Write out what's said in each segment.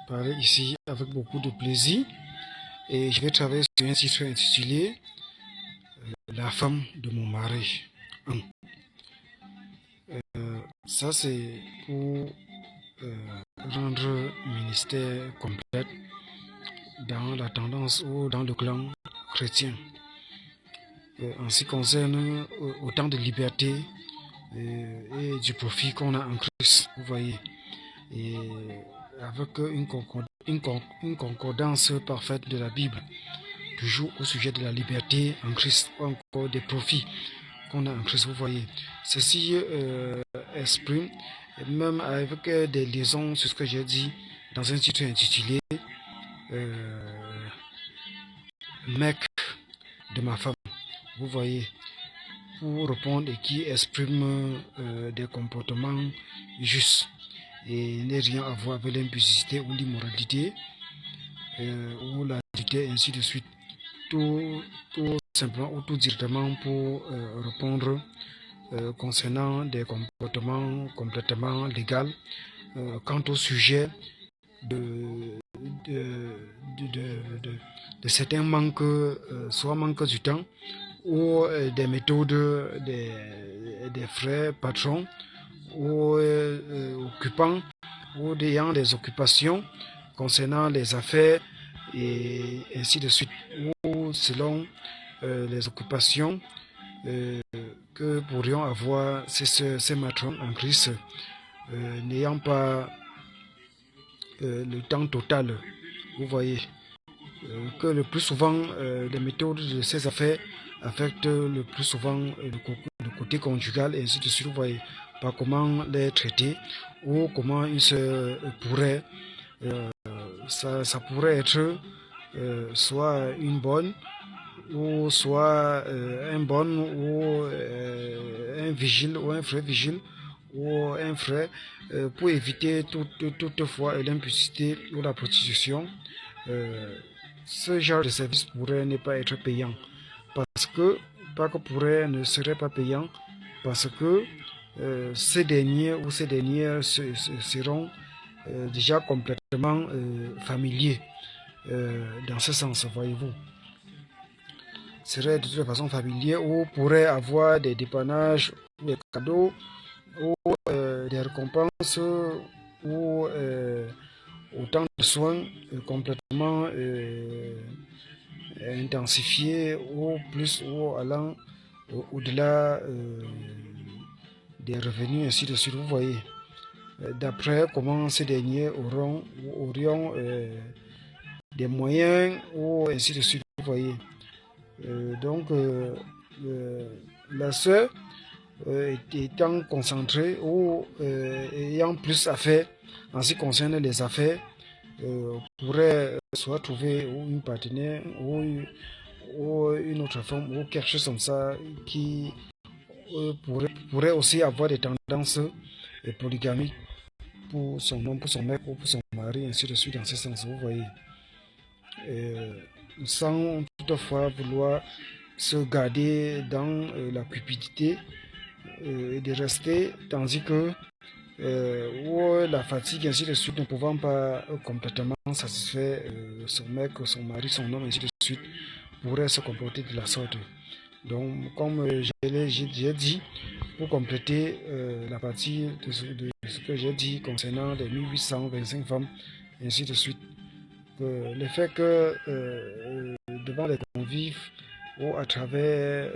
parler ici avec beaucoup de plaisir et je vais travailler sur un titre intitulé La femme de mon mari. Ça c'est pour rendre ministère complète dans la tendance ou dans le clan chrétien. En ce qui concerne autant de liberté et du profit qu'on a en Christ, vous voyez. Et avec une concordance parfaite de la Bible, toujours au sujet de la liberté en Christ, ou encore des profits qu'on a en Christ, vous voyez. Ceci exprime, même avec des liaisons sur ce que j'ai dit dans un titre intitulé Mec de ma femme, vous voyez, pour répondre et qui exprime des comportements justes et n'est rien à voir avec l'impudicité ou l'immoralité ou la dictée, ainsi de suite. Tout simplement ou tout directement pour répondre concernant des comportements complètement légaux quant au sujet de, de, de certains manques, soit manque du temps ou des méthodes des frères patrons ou occupants ou ayant des occupations concernant les affaires et ainsi de suite, ou selon les occupations que pourrions avoir ces matrons en Christ, n'ayant pas le temps total, vous voyez, que le plus souvent les méthodes de ces affaires affectent le plus souvent le côté conjugal et ainsi de suite, vous voyez, pas comment les traiter ou comment ils se pourraient, ça pourrait être soit une bonne ou soit un bon ou un vigile ou un frère vigile ou un frère pour éviter toutefois l'impudicité ou la prostitution. Ce genre de service pourrait ne pas être payant parce que, pas que pourrait ne serait pas payant parce que ces derniers ou ces dernières seront déjà complètement familiers dans ce sens, voyez-vous. Seraient de toute façon familiers ou pourraient avoir des dépannages, des cadeaux ou des récompenses ou autant de soins complètement intensifiés ou plus ou allant au-delà des revenus, ainsi de suite, vous voyez. D'après comment ces derniers aurions des moyens ou ainsi de suite, vous voyez. Donc, la sœur étant concentrée ou ayant plus à faire en ce qui concerne les affaires, pourrait soit trouver une partenaire ou une autre femme ou quelque chose comme ça qui pourrait aussi avoir des tendances polygamiques pour son homme, pour son mec ou pour son mari, ainsi de suite, dans ce sens, vous voyez. Sans toutefois vouloir se garder dans la cupidité et de rester, tandis que la fatigue, ainsi de suite, ne pouvant pas complètement satisfaire son mec, son mari, son homme, ainsi de suite, pourrait se comporter de la sorte. Donc, comme j'ai dit, pour compléter la partie de ce que j'ai dit concernant les 1825 femmes, ainsi de suite, le fait que devant les convives ou à travers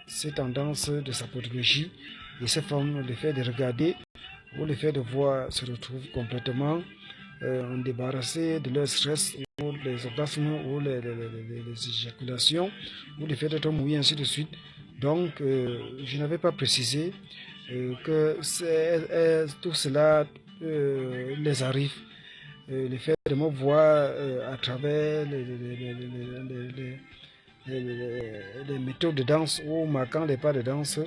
ces tendances de sa pathologie et ces femmes, le fait de regarder ou le fait de voir se retrouvent complètement débarrassés de leur stress ou les orgasmes ou les éjaculations ou le fait d'être mouillé, ainsi de suite. Donc, je n'avais pas précisé que tout cela les arrive. Le fait de me voir à travers les méthodes de danse ou marquant les pas de danse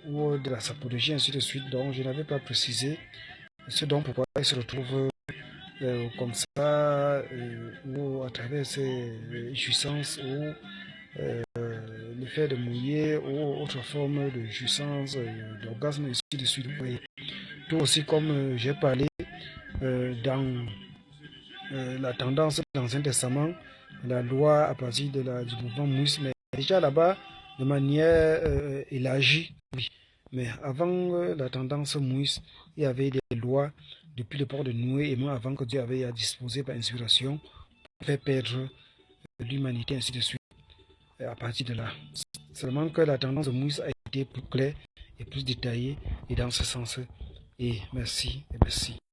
ou de la sapologie, ainsi de suite. Donc, je n'avais pas précisé ce dont pourquoi ils se retrouvent comme ça ou à travers ces jouissances ou le fait de mouiller ou autre forme de jouissance, d'orgasme, ainsi de suite. Tout aussi comme j'ai parlé dans la tendance de l'Ancien Testament, la loi à partir du mouvement Moïse, mais déjà là-bas, de manière élargie, oui. Mais avant la tendance Moïse, il y avait des lois depuis le port de Noé et même avant que Dieu avait disposé par inspiration pour faire perdre l'humanité, ainsi de suite, à partir de là. Seulement que la tendance de Moïse a été plus claire et plus détaillée, et dans ce sens. Et merci, et merci.